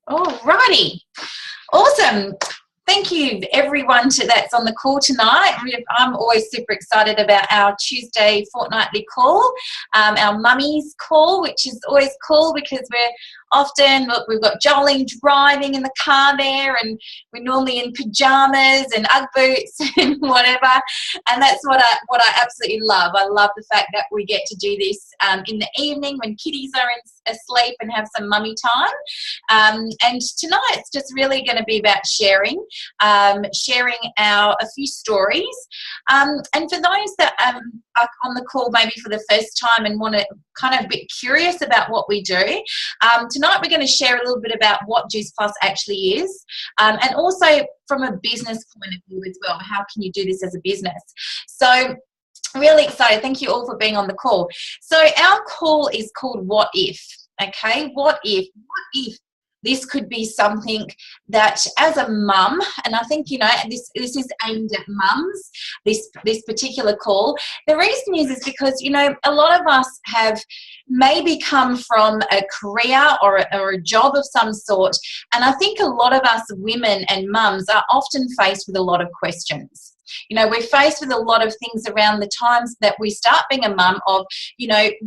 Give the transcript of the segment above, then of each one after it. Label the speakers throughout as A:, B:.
A: Alrighty, awesome. Thank you, everyone that's on the call tonight. I'm always super excited about our Tuesday fortnightly call, our mummies call, which is always cool because we're often, look, we've got Jolene driving in the car there, and we're normally in pajamas and Ugg boots and whatever. And that's what I absolutely love. I love the fact that we get to do this in the evening when kiddies are asleep and have some mummy time. And tonight it's just really going to be about sharing a few stories. And for those that are on the call maybe for the first time and want to kind of a bit curious about what we do, tonight we're going to share a little bit about what Juice Plus actually is, and also from a business point of view as well. How can you do this as a business? So really excited. Thank you all for being on the call. So our call is called What If? Okay, what if this could be something that as a mum, and I think, this is aimed at mums, this particular call. The reason is because, a lot of us have maybe come from a career or a job of some sort, and I think a lot of us women and mums are often faced with a lot of questions. We're faced with a lot of things around the times that we start being a mum of,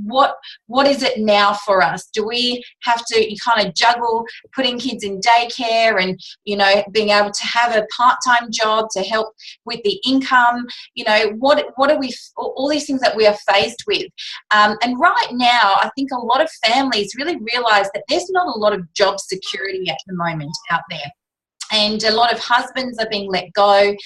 A: what is it now for us? Do we have to kind of juggle putting kids in daycare and, being able to have a part-time job to help with the income? What are we, all these things that we are faced with. And right now, I think a lot of families really realise that there's not a lot of job security at the moment out there. And a lot of husbands are being let go.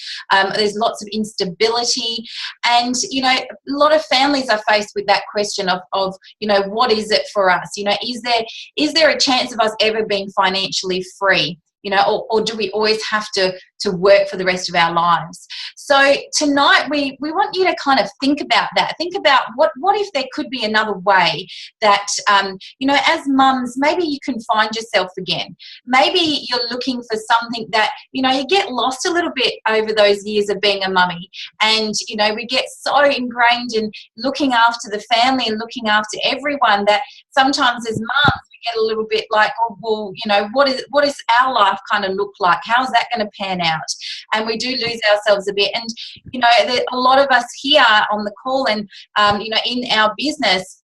A: There's lots of instability. And, a lot of families are faced with that question of what is it for us? Is there a chance of us ever being financially free? Or do we always have to work for the rest of our lives? So tonight we want you to kind of think about that. Think about what if there could be another way that, as mums, maybe you can find yourself again. Maybe you're looking for something that, you get lost a little bit over those years of being a mummy. And, we get so ingrained in looking after the family and looking after everyone that sometimes as mums, get a little bit like, what is our life kind of look like? How is that going to pan out? And we do lose ourselves a bit. And, a lot of us here on the call and, in our business,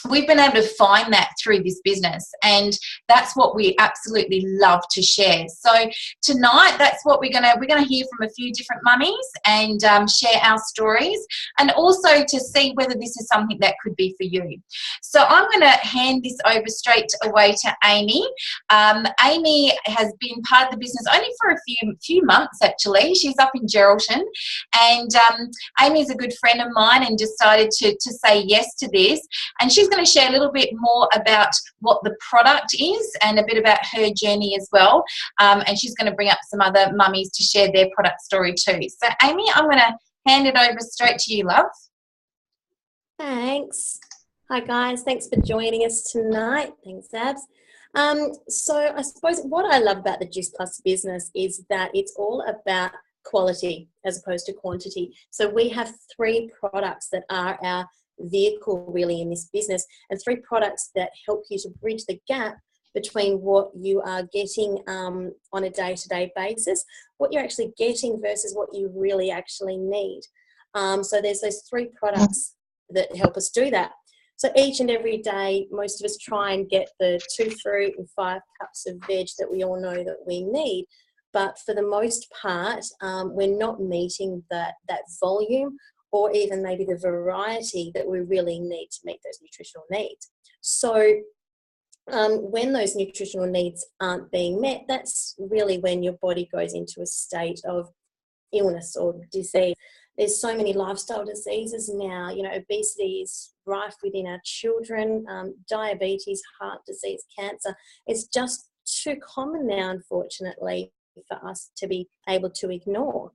A: we've been able to find that through this business, and that's what we absolutely love to share. So tonight, that's what we're gonna hear from a few different mummies and share our stories, and also to see whether this is something that could be for you. So I'm going to hand this over straight away to Amy. Amy has been part of the business only for a few months actually. She's up in Geraldton, and Amy is a good friend of mine and decided to say yes to this, and she's going to share a little bit more about what the product is and a bit about her journey as well. And she's going to bring up some other mummies to share their product story too. So Amy, I'm going to hand it over straight to you, love.
B: Thanks. Hi guys, thanks for joining us tonight. Thanks, Abs. So I suppose what I love about the Juice Plus business is that it's all about quality as opposed to quantity. So we have 3 products that are our vehicle really in this business, and 3 products that help you to bridge the gap between what you are getting on a day-to-day basis, what you're actually getting versus what you really actually need. So there's those 3 products that help us do that. So each and every day, most of us try and get the 2 fruit and 5 cups of veg that we all know that we need. But for the most part, we're not meeting that volume or even maybe the variety that we really need to meet those nutritional needs. So when those nutritional needs aren't being met, that's really when your body goes into a state of illness or disease. There's so many lifestyle diseases now. Obesity is rife within our children, diabetes, heart disease, cancer. It's just too common now, unfortunately, for us to be able to ignore.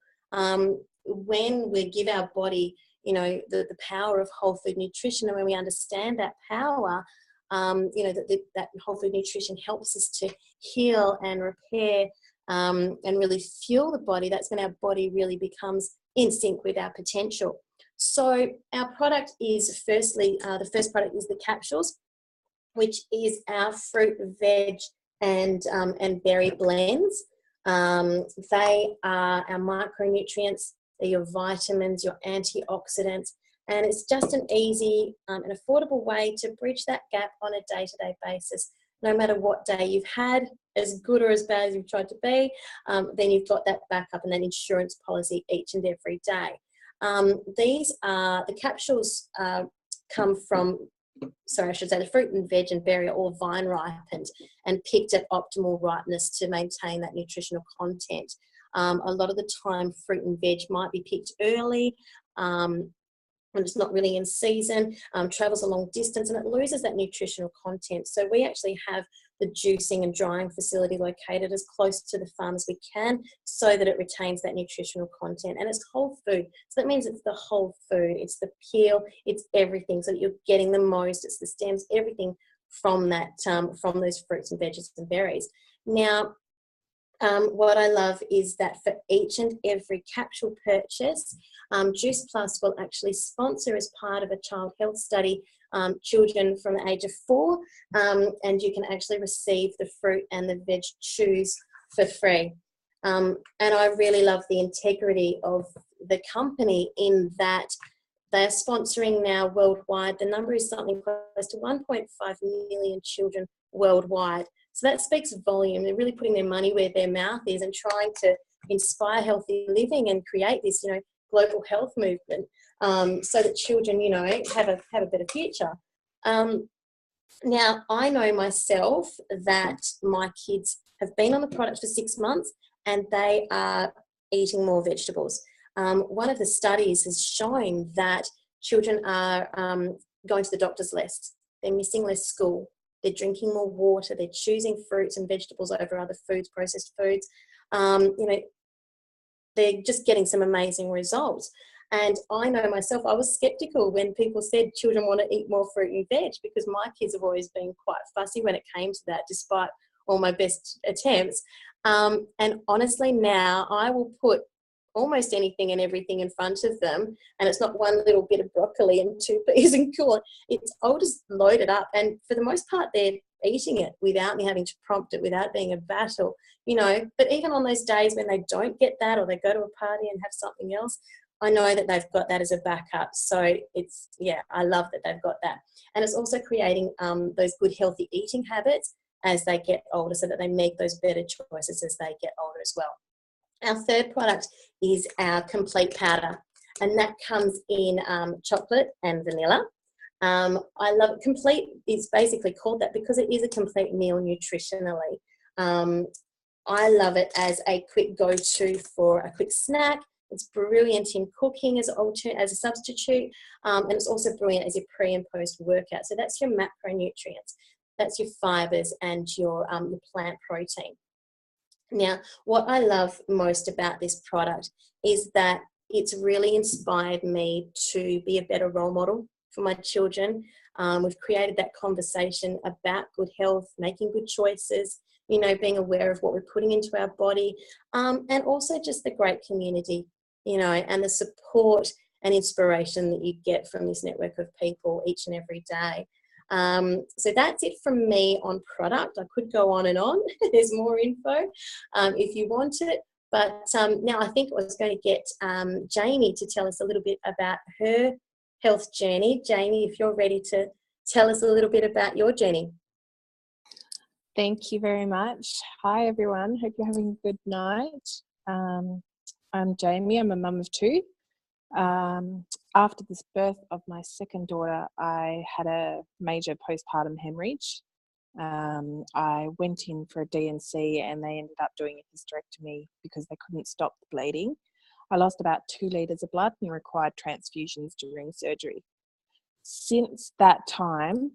B: When we give our body, the power of whole food nutrition, and when we understand that power, that whole food nutrition helps us to heal and repair and really fuel the body. That's when our body really becomes in sync with our potential. So our product is firstly, the first product is the capsules, which is our fruit, veg, and berry blends. They are our micronutrients, they're your vitamins, your antioxidants, and it's just an easy and affordable way to bridge that gap on a day-to-day basis. No matter what day you've had, as good or as bad as you've tried to be, then you've got that backup and that insurance policy each and every day. The capsules come from, sorry, I should say the fruit and veg and berry are all vine ripened and picked at optimal ripeness to maintain that nutritional content. A lot of the time fruit and veg might be picked early, when it's not really in season, travels a long distance, and it loses that nutritional content. So we actually have the juicing and drying facility located as close to the farm as we can so that it retains that nutritional content. And it's whole food. So that means it's the whole food. It's the peel, it's everything, so that you're getting the most. It's the stems, everything from that, from those fruits and veggies and berries. Now, what I love is that for each and every capsule purchase, Juice Plus will actually sponsor, as part of a child health study, children from the age of 4, and you can actually receive the fruit and the veg chews for free. And I really love the integrity of the company in that they're sponsoring now worldwide. The number is something close to 1.5 million children worldwide. So that speaks volume. They're really putting their money where their mouth is and trying to inspire healthy living and create this, global health movement, so that children, have a better future. Now, I know myself that my kids have been on the product for 6 months and they are eating more vegetables. One of the studies has shown that children are going to the doctors less. They're missing less school. They're drinking more water. They're choosing fruits and vegetables over other foods, processed foods. They're just getting some amazing results. And I know myself, I was skeptical when people said children want to eat more fruit and veg, because my kids have always been quite fussy when it came to that, despite all my best attempts. And honestly, now I will put almost anything and everything in front of them, and it's not one little bit of broccoli and 2 peas and cool. I'll just load it up, and for the most part they're eating it without me having to prompt it, without being a battle, but even on those days when they don't get that, or they go to a party and have something else, I know that they've got that as a backup. So I love that they've got that. And it's also creating those good healthy eating habits as they get older, so that they make those better choices as they get older as well. Our third product is our complete powder, and that comes in chocolate and vanilla. I love it. Complete is basically called that because it is a complete meal nutritionally. I love it as a quick go-to for a quick snack. It's brilliant in cooking as a substitute, and it's also brilliant as your pre and post workout. So that's your macronutrients, that's your fibers, and your plant protein. Now, what I love most about this product is that it's really inspired me to be a better role model for my children. We've created that conversation about good health, making good choices, being aware of what we're putting into our body, and also just the great community, and the support and inspiration that you get from this network of people each and every day. So that's it from me on product. I could go on and on. There's more info if you want it. But now I think I was going to get Jamie to tell us a little bit about her health journey. Jamie, if you're ready to tell us a little bit about your journey.
C: Thank you very much. Hi, everyone. Hope you're having a good night. I'm Jamie. I'm a mum of 2. After this birth of my second daughter, I had a major postpartum hemorrhage. I went in for a D&C and they ended up doing a hysterectomy because they couldn't stop the bleeding. I lost about 2 litres of blood and required transfusions during surgery. Since that time,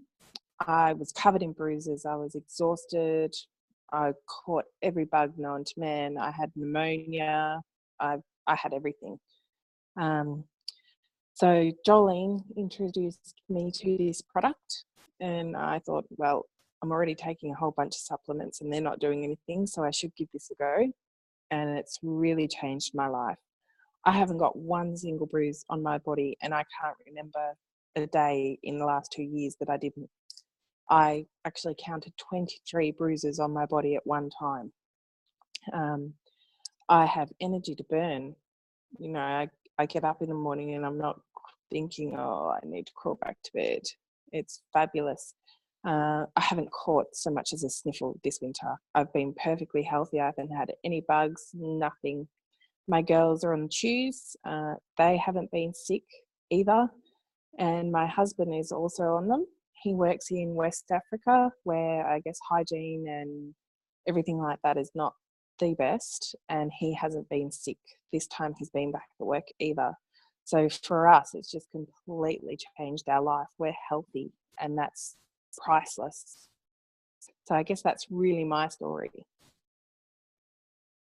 C: I was covered in bruises. I was exhausted. I caught every bug known to man. I had pneumonia. I had everything. So Jolene introduced me to this product, and I thought, well, I'm already taking a whole bunch of supplements and they're not doing anything, so I should give this a go. And it's really changed my life. I haven't got one single bruise on my body, and I can't remember a day in the last 2 years that I didn't. I actually counted 23 bruises on my body at one time. I have energy to burn. You know, I get up in the morning and I'm not thinking, oh, I need to crawl back to bed. It's fabulous. I haven't caught so much as a sniffle this winter. I've been perfectly healthy. I haven't had any bugs, nothing. My girls are on the chews. They haven't been sick either. And my husband is also on them. He works in West Africa, where I guess hygiene and everything like that is not the best. And he hasn't been sick this time he's been back at work either. So for us, it's just completely changed our life. We're healthy, and that's priceless. So I guess that's really my story.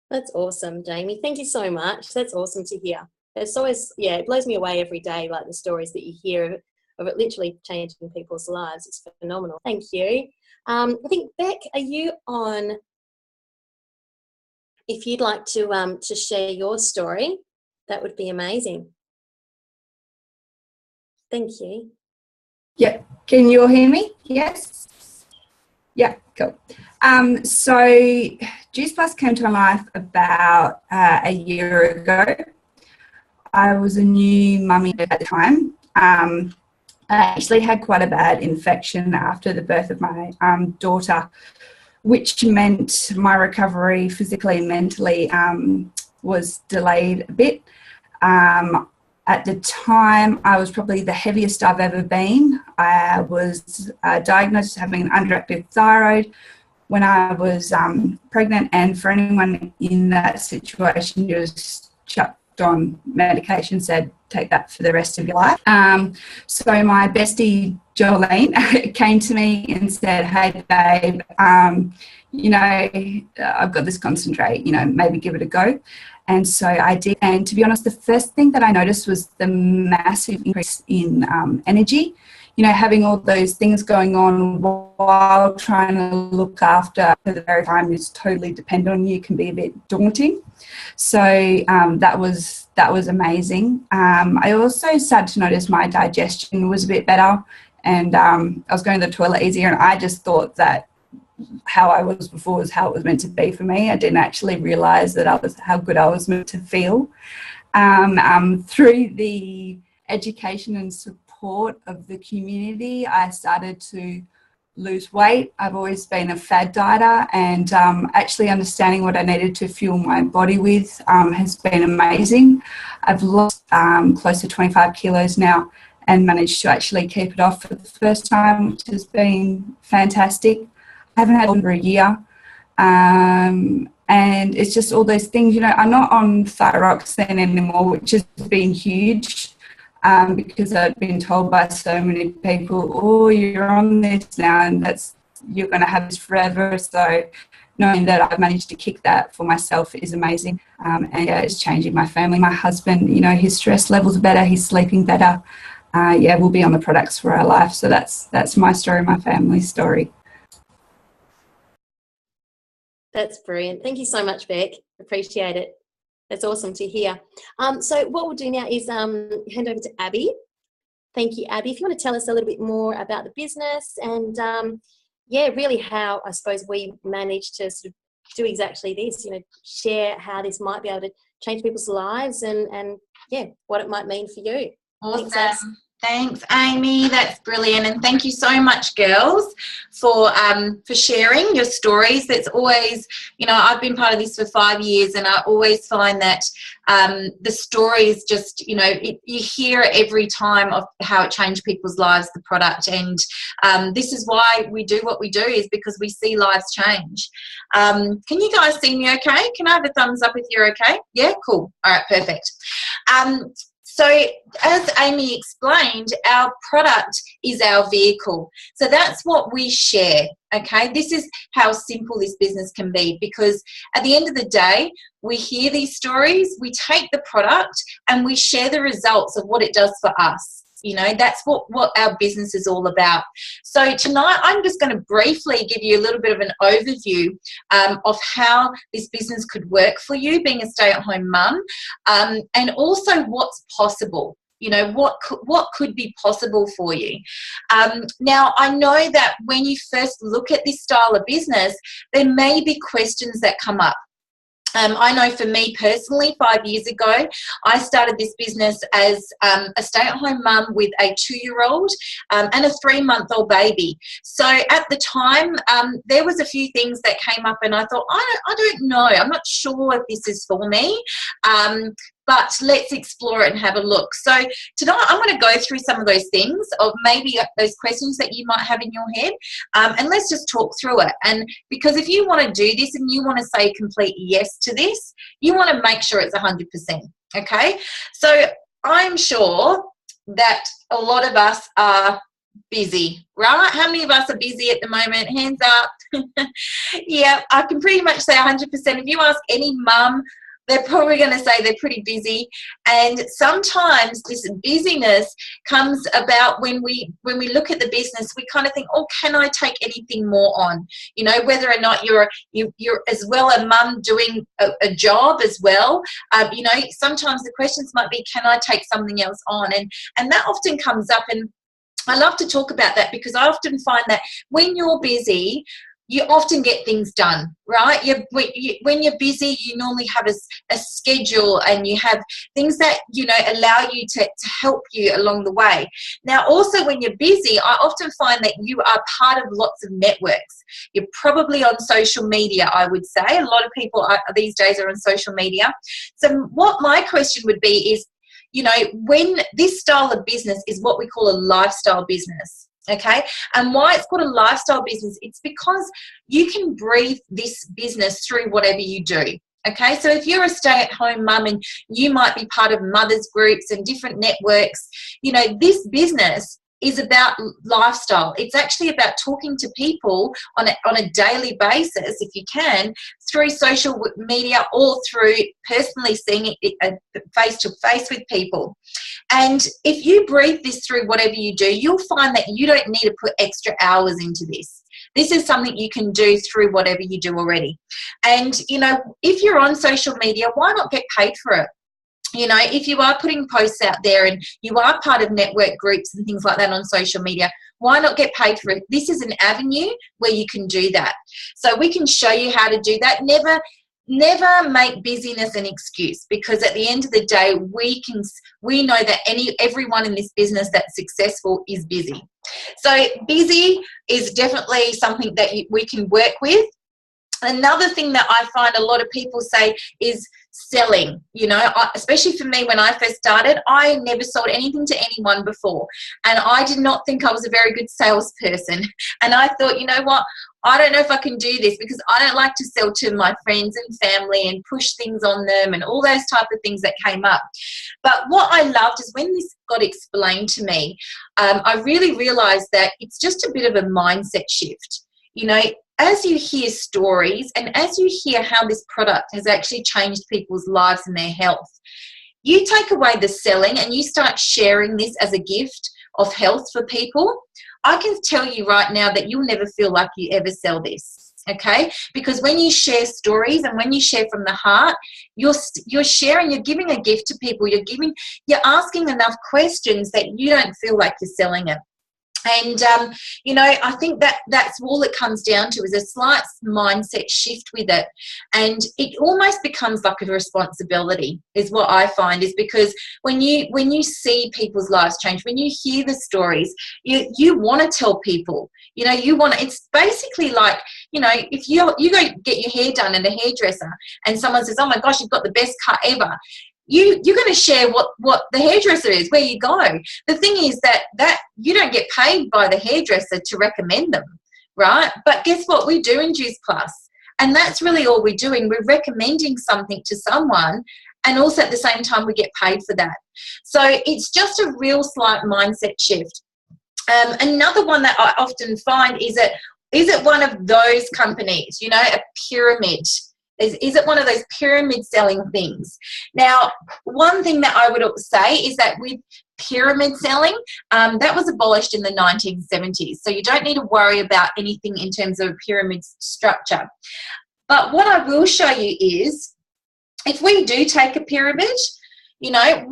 B: That's awesome, Jamie. Thank you so much. That's awesome to hear. It's always, it blows me away every day, like the stories that you hear of it literally changing people's lives. It's phenomenal. Thank you. I think, Beck, are you on? If you'd like to share your story, that would be amazing. Thank you.
D: Yeah. Can you all hear me? Yes? Yeah, cool. So Juice Plus came to my life about a year ago. I was a new mummy at the time. I actually had quite a bad infection after the birth of my daughter, which meant my recovery physically and mentally was delayed a bit. At the time, I was probably the heaviest I've ever been. I was diagnosed as having an underactive thyroid when I was pregnant, and for anyone in that situation, just chucked on medication, said take that for the rest of your life. So my bestie Jolene came to me and said, hey babe, I've got this concentrate, maybe give it a go. And so I did. And to be honest, the first thing that I noticed was the massive increase in energy. Having all those things going on while trying to look after for the very time is totally dependent on you can be a bit daunting. So that was amazing. I also started to notice my digestion was a bit better, and I was going to the toilet easier, and I just thought that how I was before was how it was meant to be for me. I didn't actually realise that how good I was meant to feel. Through the education and support of the community, I started to lose weight. I've always been a fad dieter, and actually understanding what I needed to fuel my body with has been amazing. I've lost close to 25 kilos now and managed to actually keep it off for the first time, which has been fantastic. I haven't had it for a year. And it's just all those things, I'm not on thyroxine anymore, which has been huge. Because I'd been told by so many people, oh, you're on this now and you're going to have this forever. So knowing that I've managed to kick that for myself is amazing. And it's changing my family. My husband, his stress levels are better, he's sleeping better. We'll be on the products for our life. So that's my story, my family's story.
B: That's brilliant. Thank you so much, Beck. Appreciate it. That's awesome to hear. So what we'll do now is hand over to Abby. Thank you, Abby. If you want to tell us a little bit more about the business and, really how, I suppose, we managed to sort of do exactly this, share how this might be able to change people's lives and what it might mean for you.
A: Awesome. Thanks, Amy. That's brilliant. And thank you so much, girls, for sharing your stories. That's always, I've been part of this for 5 years, and I always find that the stories just, you hear every time of how it changed people's lives, the product. And this is why we do what we do, is because we see lives change. Can you guys see me okay? Can I have a thumbs up if you're okay? Yeah, cool. All right, perfect. So as Amy explained, our product is our vehicle. So that's what we share, okay? This is how simple this business can be, because at the end of the day, we hear these stories, we take the product and we share the results of what it does for us. That's what our business is all about. So tonight I'm just going to briefly give you a little bit of an overview of how this business could work for you being a stay-at-home mum, and also what's possible. You know, what could be possible for you? Now, I know that when you first look at this style of business, there may be questions that come up. I know for me personally, 5 years ago, I started this business as a stay-at-home mum with a 2-year-old and a 3-month-old baby. So at the time, there was a few things that came up and I thought, I don't know. I'm not sure if this is for me. But let's explore it and have a look. So tonight I'm going to go through some of those things, of maybe those questions that you might have in your head, and let's just talk through it. And because if you want to do this and you want to say complete yes to this, you want to make sure it's 100%, okay? So I'm sure that a lot of us are busy, right? How many of us are busy at the moment? Hands up. Yeah, I can pretty much say 100%. If you ask any mum, they're probably going to say they're pretty busy. And sometimes this busyness comes about when we look at the business, we kind of think, oh, can I take anything more on? You know, whether or not you're as well a mum doing a job as well. You know, sometimes the questions might be, can I take something else on? And that often comes up, and I love to talk about that because I often find that when you're busy, you often get things done, right? When you're busy, you normally have a schedule, and you have things that, you know, allow you to help you along the way. Now, also when you're busy, I often find that you are part of lots of networks. You're probably on social media, I would say. A lot of people these days are on social media. So what my question would be is, you know, when this style of business is what we call a lifestyle business. Okay, and why it's called a lifestyle business, it's because you can breathe this business through whatever you do. Okay, so if you're a stay-at-home mum and you might be part of mothers groups and different networks, you know, this business is about lifestyle. It's actually about talking to people on a daily basis, if you can, through social media or through personally seeing it face-to-face with people. And if you breathe this through whatever you do, you'll find that you don't need to put extra hours into this. This is something you can do through whatever you do already. And, you know, if you're on social media, why not get paid for it? You know, if you are putting posts out there and you are part of network groups and things like that on social media, why not get paid for it? This is an avenue where you can do that. So we can show you how to do that. Never make busyness an excuse, because at the end of the day, we know that everyone in this business that's successful is busy. So busy is definitely something that we can work with. Another thing that I find a lot of people say is selling. You know, especially for me, when I first started, I never sold anything to anyone before, and I did not think I was a very good salesperson. And I thought, you know what, I don't know if I can do this, because I don't like to sell to my friends and family and push things on them and all those type of things that came up. But what I loved is when this got explained to me, I really realized that it's just a bit of a mindset shift. You know, as you hear stories and as you hear how this product has actually changed people's lives and their health, you take away the selling and you start sharing this as a gift of health for people. I can tell you right now that you'll never feel like you ever sell this, okay? Because when you share stories and when you share from the heart, you're sharing, you're giving a gift to people, you're asking enough questions that you don't feel like you're selling it. And, you know, I think that's all it comes down to, is a slight mindset shift with it. And it almost becomes like a responsibility, is what I find, is because when you see people's lives change, when you hear the stories, you want to tell people, you know, it's basically like, you know, if you go get your hair done at a hairdresser and someone says, oh my gosh, you've got the best cut ever, you're going to share what the hairdresser is, where you go. The thing is that you don't get paid by the hairdresser to recommend them, right? But guess what? We do in Juice Plus. And that's really all we're doing. We're recommending something to someone, and also at the same time we get paid for that. So it's just a real slight mindset shift. Another one that I often find is it one of those companies, you know, a pyramid? Is it one of those pyramid selling things? Now, one thing that I would say is that with pyramid selling, that was abolished in the 1970s. So you don't need to worry about anything in terms of a pyramid structure. But what I will show you is, if we do take a pyramid, you know,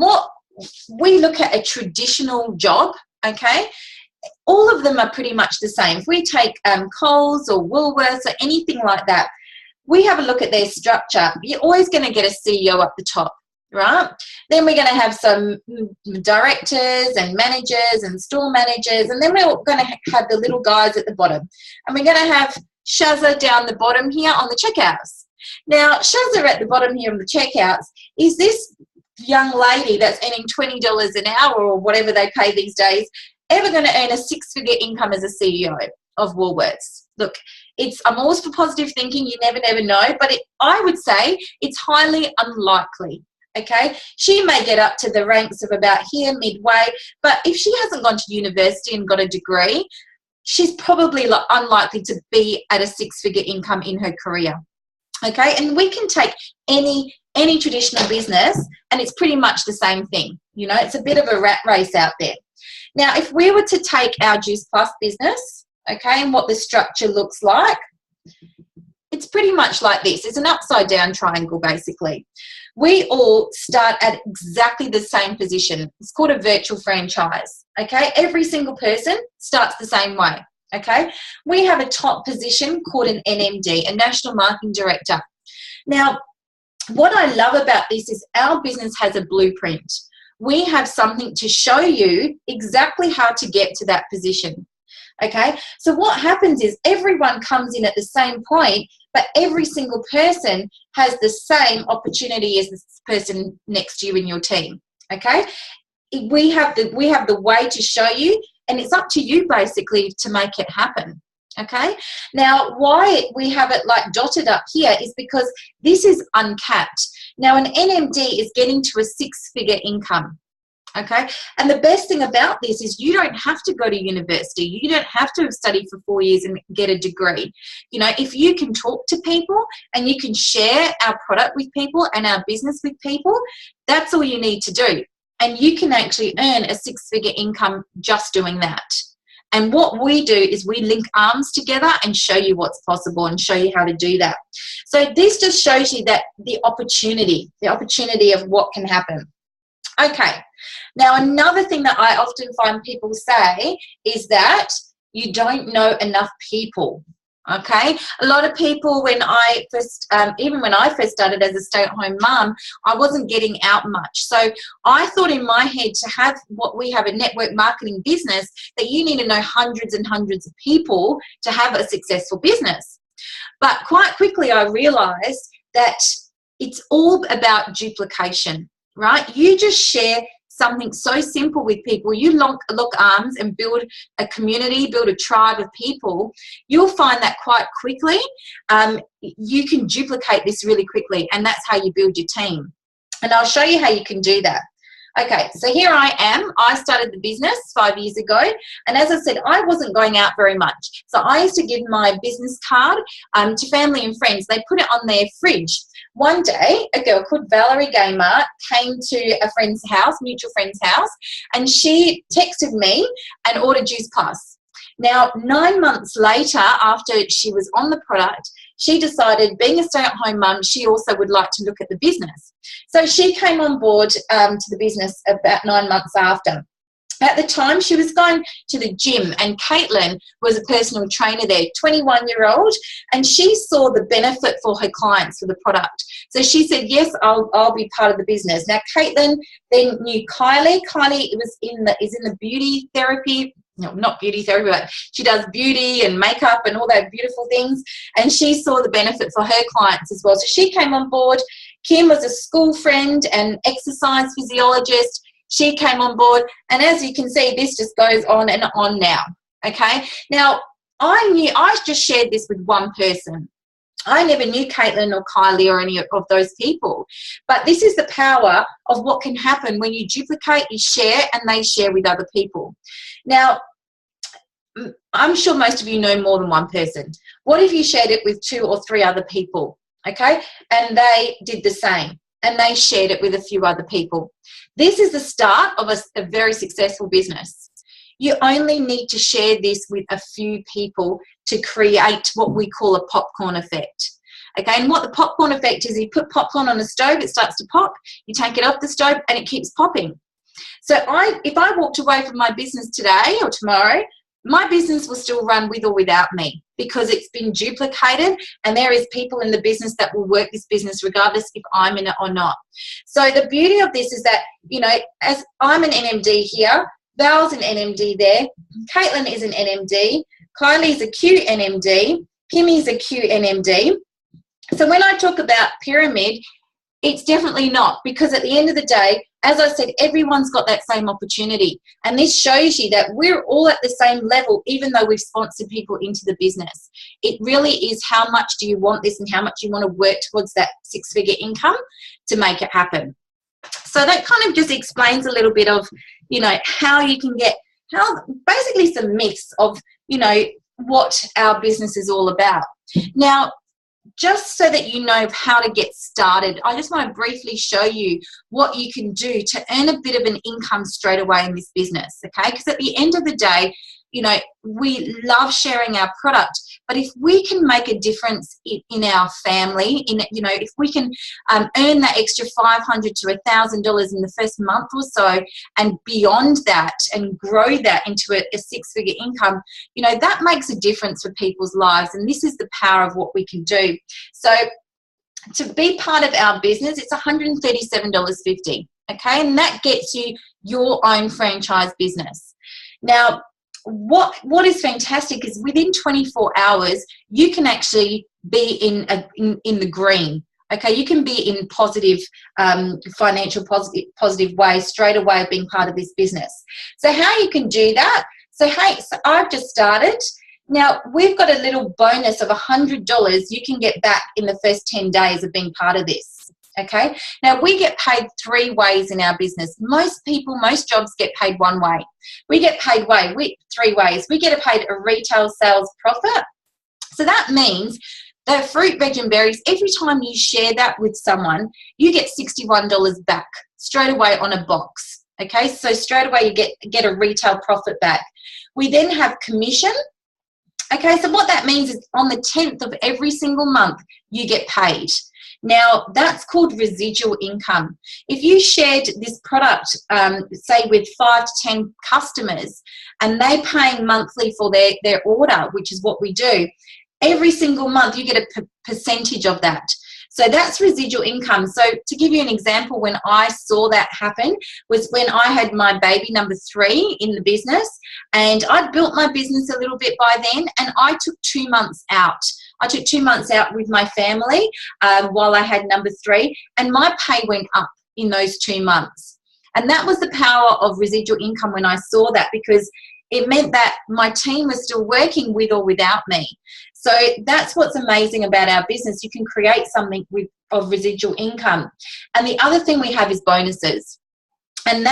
A: we look at a traditional job, okay, all of them are pretty much the same. If we take Coles or Woolworths or anything like that, we have a look at their structure. You're always going to get a CEO up the top, right? Then we're going to have some directors and managers and store managers, and then we're going to have the little guys at the bottom. And we're going to have Shazza down the bottom here on the checkouts. Now, Shazza at the bottom here on the checkouts is this young lady that's earning $20 an hour or whatever they pay these days, ever going to earn a six-figure income as a CEO of Woolworths? Look, I'm always for positive thinking. You never know. But I would say it's highly unlikely, okay? She may get up to the ranks of about here, midway. But if she hasn't gone to university and got a degree, she's probably unlikely to be at a six-figure income in her career, okay? And we can take any traditional business, and it's pretty much the same thing. You know, it's a bit of a rat race out there. Now, if we were to take our Juice Plus business, okay, and what the structure looks like, it's pretty much like this. It's an upside down triangle, basically. We all start at exactly the same position. It's called a virtual franchise, okay? Every single person starts the same way, okay? We have a top position called an NMD, a National Marketing Director. Now, what I love about this is our business has a blueprint. We have something to show you exactly how to get to that position. Okay, so what happens is everyone comes in at the same point, but every single person has the same opportunity as the person next to you in your team. Okay, we have the way to show you, and it's up to you basically to make it happen. Okay, now why we have it like dotted up here is because this is uncapped. Now an NMD is getting to a six-figure income. Okay, and the best thing about this is you don't have to go to university. You don't have to study for 4 years and get a degree. You know, if you can talk to people and you can share our product with people and our business with people, that's all you need to do. And you can actually earn a six-figure income just doing that. And what we do is we link arms together and show you what's possible and show you how to do that. So this just shows you that the opportunity of what can happen. Okay, now another thing that I often find people say is that you don't know enough people. Okay, a lot of people, when I first, even when I first started as a stay-at-home mum, I wasn't getting out much. So I thought in my head to have what we have, a network marketing business, that you need to know hundreds and hundreds of people to have a successful business. But quite quickly I realized that it's all about duplication, right? You just share something so simple with people. You lock arms and build a community, build a tribe of people. You'll find that quite quickly. You can duplicate this really quickly, and that's how you build your team. And I'll show you how you can do that. Okay, so here I am. I started the business 5 years ago, and as I said, I wasn't going out very much. So I used to give my business card to family and friends. They put it on their fridge. One day, a girl called Valerie Gamer came to a friend's house, mutual friend's house, and she texted me and ordered Juice Plus. Now, 9 months later, after she was on the product, she decided, being a stay-at-home mum, she also would like to look at the business. So she came on board to the business about 9 months after. At the time, she was going to the gym, and Caitlin was a personal trainer there, 21-year-old, and she saw the benefit for her clients for the product. So she said, yes, I'll be part of the business. Now, Caitlin then knew Kylie. Kylie is in the beauty therapy. No, not beauty therapy, but she does beauty and makeup and all that beautiful things. And she saw the benefit for her clients as well. So she came on board. Kim was a school friend and exercise physiologist. She came on board. And as you can see, this just goes on and on now. Okay. Now, I just shared this with one person. I never knew Caitlin or Kylie or any of those people. But this is the power of what can happen when you duplicate, you share, and they share with other people. Now, I'm sure most of you know more than one person. What if you shared it with 2 or 3 other people, okay? And they did the same, and they shared it with a few other people. This is the start of a very successful business. You only need to share this with a few people to create what we call a popcorn effect. Okay, and what the popcorn effect is, you put popcorn on the stove, it starts to pop, you take it off the stove and it keeps popping. So if I walked away from my business today or tomorrow, my business will still run with or without me because it's been duplicated, and there is people in the business that will work this business regardless if I'm in it or not. So the beauty of this is that, you know, as I'm an NMD here, Val's an NMD there, Caitlin is an NMD, Kylie's a QNMD, Kimmy's a QNMD. So when I talk about pyramid, it's definitely not, because at the end of the day, as I said, everyone's got that same opportunity. And this shows you that we're all at the same level, even though we've sponsored people into the business. It really is how much do you want this and how much you want to work towards that six-figure income to make it happen. So that kind of just explains a little bit of, you know, how you can get, how basically some myths of, you know, what our business is all about. Now, just so that you know how to get started, I just want to briefly show you what you can do to earn a bit of an income straight away in this business, okay? Because at the end of the day, you know, we love sharing our product, but if we can make a difference in our family, you know, if we can earn that extra $500 to $1,000 in the first month or so, and beyond that, and grow that into a six-figure income, you know, that makes a difference for people's lives, and this is the power of what we can do. So to be part of our business, it's $137.50, okay, and that gets you your own franchise business. Now, what is fantastic is within 24 hours, you can actually be in the green. Okay, you can be in positive, financial positive way straight away of being part of this business. So how you can do that? So hey, so I've just started. Now we've got a little bonus of $100 you can get back in the first 10 days of being part of this. Okay, now we get paid 3 ways in our business. Most people, most jobs get paid 1 way. We get paid 3 ways. We get paid a retail sales profit. So that means that fruit, veg and berries, every time you share that with someone, you get $61 back straight away on a box. Okay, so straight away you get a retail profit back. We then have commission. Okay, so what that means is on the 10th of every single month, you get paid. Now, that's called residual income. If you shared this product, say with 5 to 10 customers, and they're paying monthly for their order, which is what we do, every single month you get a percentage of that. So that's residual income. So to give you an example, when I saw that happen was when I had my baby number 3 in the business, and I'd built my business a little bit by then, and I took 2 months out. I took 2 months out with my family while I had number 3, and my pay went up in those 2 months. And that was the power of residual income when I saw that, because it meant that my team was still working with or without me. So that's what's amazing about our business. You can create something of residual income. And the other thing we have is bonuses. And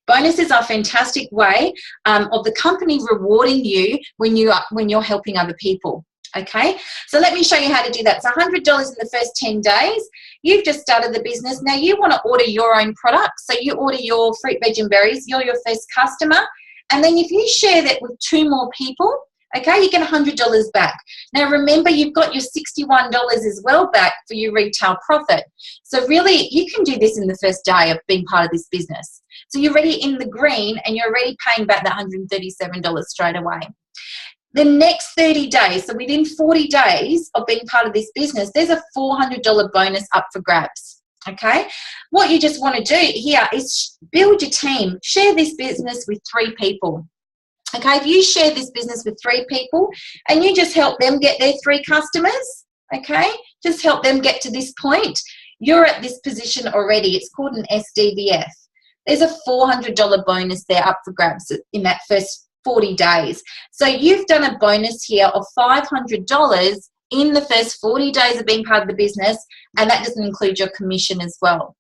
A: bonuses are a fantastic way of the company rewarding you when you're helping other people. Okay, so let me show you how to do that. It's $100 in the first 10 days. You've just started the business. Now you want to order your own product. So you order your fruit, veg and berries. You're your first customer. And then if you share that with 2 more people, okay, you get $100 back. Now remember, you've got your $61 as well back for your retail profit. So really, you can do this in the first day of being part of this business. So you're already in the green, and you're already paying back that $137 straight away. The next 30 days, so within 40 days of being part of this business, there's a $400 bonus up for grabs. Okay, what you just want to do here is build your team. Share this business with 3 people. Okay, if you share this business with 3 people and you just help them get their 3 customers, okay, just help them get to this point, you're at this position already. It's called an SDVF. There's a $400 bonus there up for grabs in that first 40 days. So you've done a bonus here of $500 in the first 40 days of being part of the business, and that doesn't include your commission as well.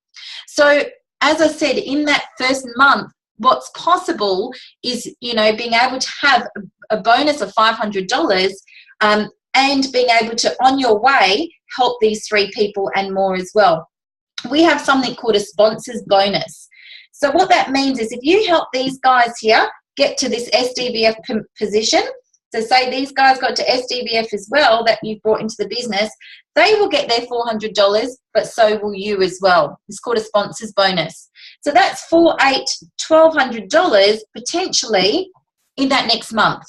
A: So as I said, in that first month, what's possible is, you know, being able to have a bonus of $500 and being able to, on your way, help these 3 people and more as well. We have something called a sponsors bonus. So what that means is if you help these guys here get to this SDVF position, so say these guys got to SDVF as well that you've brought into the business, they will get their $400, but so will you as well. It's called a sponsors bonus. So that's $1,200 potentially in that next month.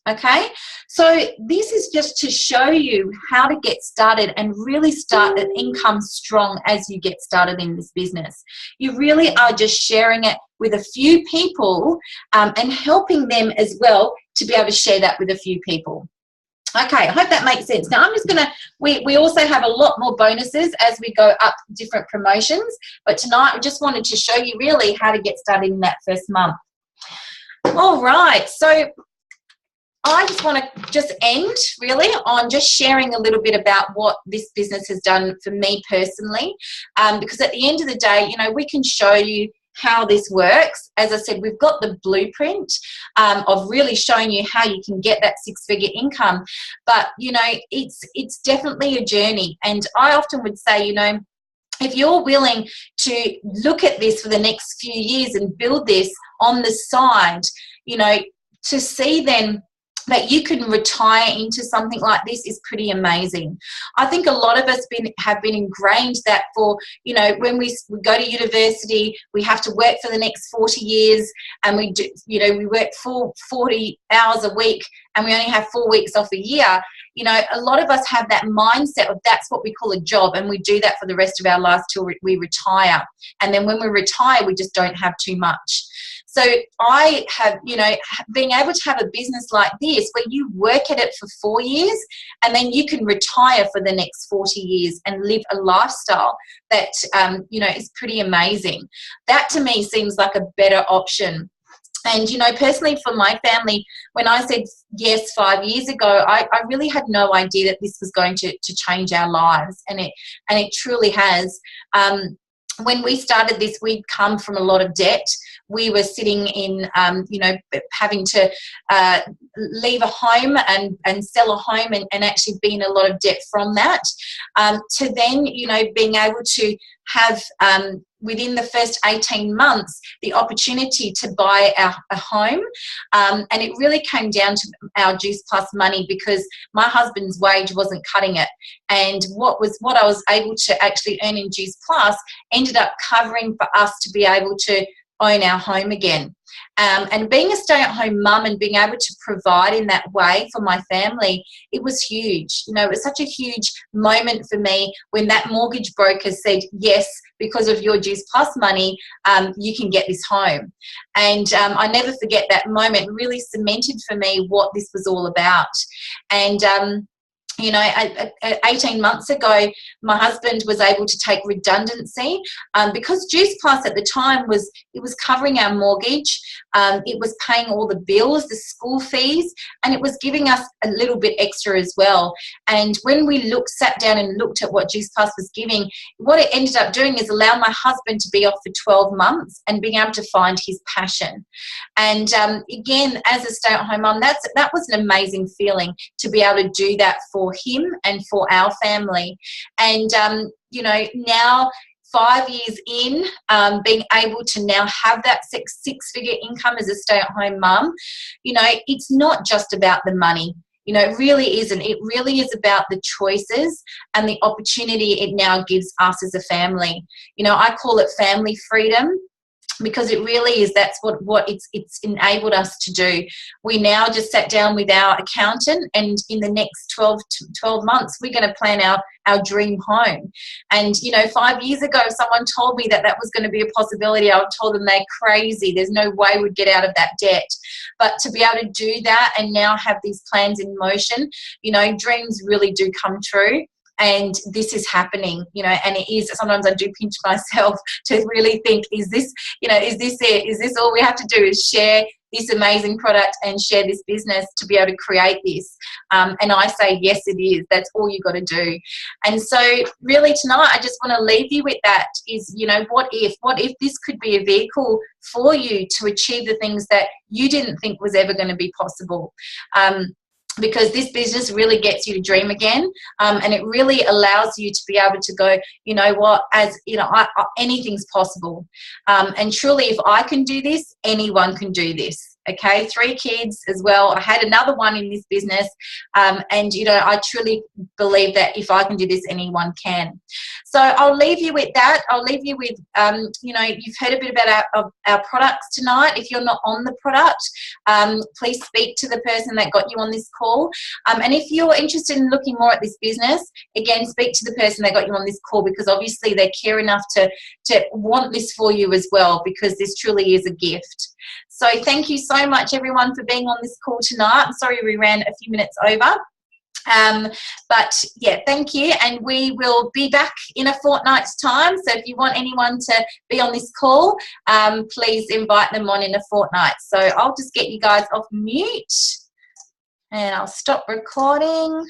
A: Okay, so this is just to show you how to get started and really start an income strong as you get started in this business. You really are just sharing it with a few people and helping them as well to be able to share that with a few people. Okay, I hope that makes sense. Now I'm just going to, we also have a lot more bonuses as we go up different promotions, but tonight I just wanted to show you really how to get started in that first month. All right, so I just want to just end really on just sharing a little bit about what this business has done for me personally, because at the end of the day, you know, we can show you how this works. As I said, we've got the blueprint of really showing you how you can get that six-figure income, but you know, it's definitely a journey. And I often would say, you know, if you're willing to look at this for the next few years and build this on the side, you know, to see then that you can retire into something like this is pretty amazing. I think a lot of us have been ingrained that for, you know, when we go to university, we have to work for the next 40 years and we do, you know, we work 40 hours a week and we only have 4 weeks off a year. You know, a lot of us have that mindset of that's what we call a job, and we do that for the rest of our lives till we retire. And then when we retire, we just don't have too much. So I have, you know, being able to have a business like this where you work at it for 4 years and then you can retire for the next 40 years and live a lifestyle that, you know, is pretty amazing. That to me seems like a better option. And, you know, personally for my family, when I said yes 5 years ago, I really had no idea that this was going to change our lives. And it truly has. When we started this, we'd come from a lot of debt. We were sitting in, you know, having to leave a home and sell a home and actually be in a lot of debt from that, to then, you know, being able to have within the first 18 months the opportunity to buy a home, and it really came down to our Juice Plus money because my husband's wage wasn't cutting it, and what I was able to actually earn in Juice Plus ended up covering for us to be able to own our home again. And being a stay-at-home mum and being able to provide in that way for my family, it was huge. You know, it was such a huge moment for me when that mortgage broker said, yes, because of your Juice Plus money, you can get this home. And I never forget that moment. It really cemented for me what this was all about. And you know, 18 months ago, my husband was able to take redundancy because Juice Plus at the time was covering our mortgage, it was paying all the bills, the school fees, and it was giving us a little bit extra as well. And when we sat down and looked at what Juice Plus was giving, what it ended up doing is allow my husband to be off for 12 months and being able to find his passion. And again, as a stay-at-home mum, that was an amazing feeling to be able to do that for him and for our family. And you know, now 5 years in, being able to now have that six-figure income as a stay-at-home mum, you know, it's not just about the money. You know, it really isn't. It really is about the choices and the opportunity it now gives us as a family. You know, I call it family freedom, because it really is, that's what it's enabled us to do. We now just sat down with our accountant, and in the next 12 months we're going to plan our dream home. And you know, 5 years ago if someone told me that was going to be a possibility, I would tell them they're crazy. There's no way we'd get out of that debt. But to be able to do that and now have these plans in motion, you know, dreams really do come true. And this is happening, you know, and it is, sometimes I do pinch myself to really think, is this, you know, is this it? Is this all we have to do is share this amazing product and share this business to be able to create this? And I say, yes, it is. That's all you got to do. And so really tonight, I just want to leave you with that is, you know, what if this could be a vehicle for you to achieve the things that you didn't think was ever going to be possible? Because this business really gets you to dream again, and it really allows you to be able to go, you know what, as you know, anything's possible. And truly, if I can do this, anyone can do this. Okay, 3 kids as well. I had another one in this business, and you know, I truly believe that if I can do this, anyone can. So I'll leave you with that. I'll leave you with, you know, you've heard a bit about our products tonight. If you're not on the product, please speak to the person that got you on this call. And if you're interested in looking more at this business, again, speak to the person that got you on this call, because obviously they care enough to want this for you as well, because this truly is a gift. So thank you so much, everyone, for being on this call tonight. I'm sorry we ran a few minutes over. But yeah, thank you, and we will be back in a fortnight's time. So if you want anyone to be on this call, please invite them on in a fortnight. So I'll just get you guys off mute and I'll stop recording.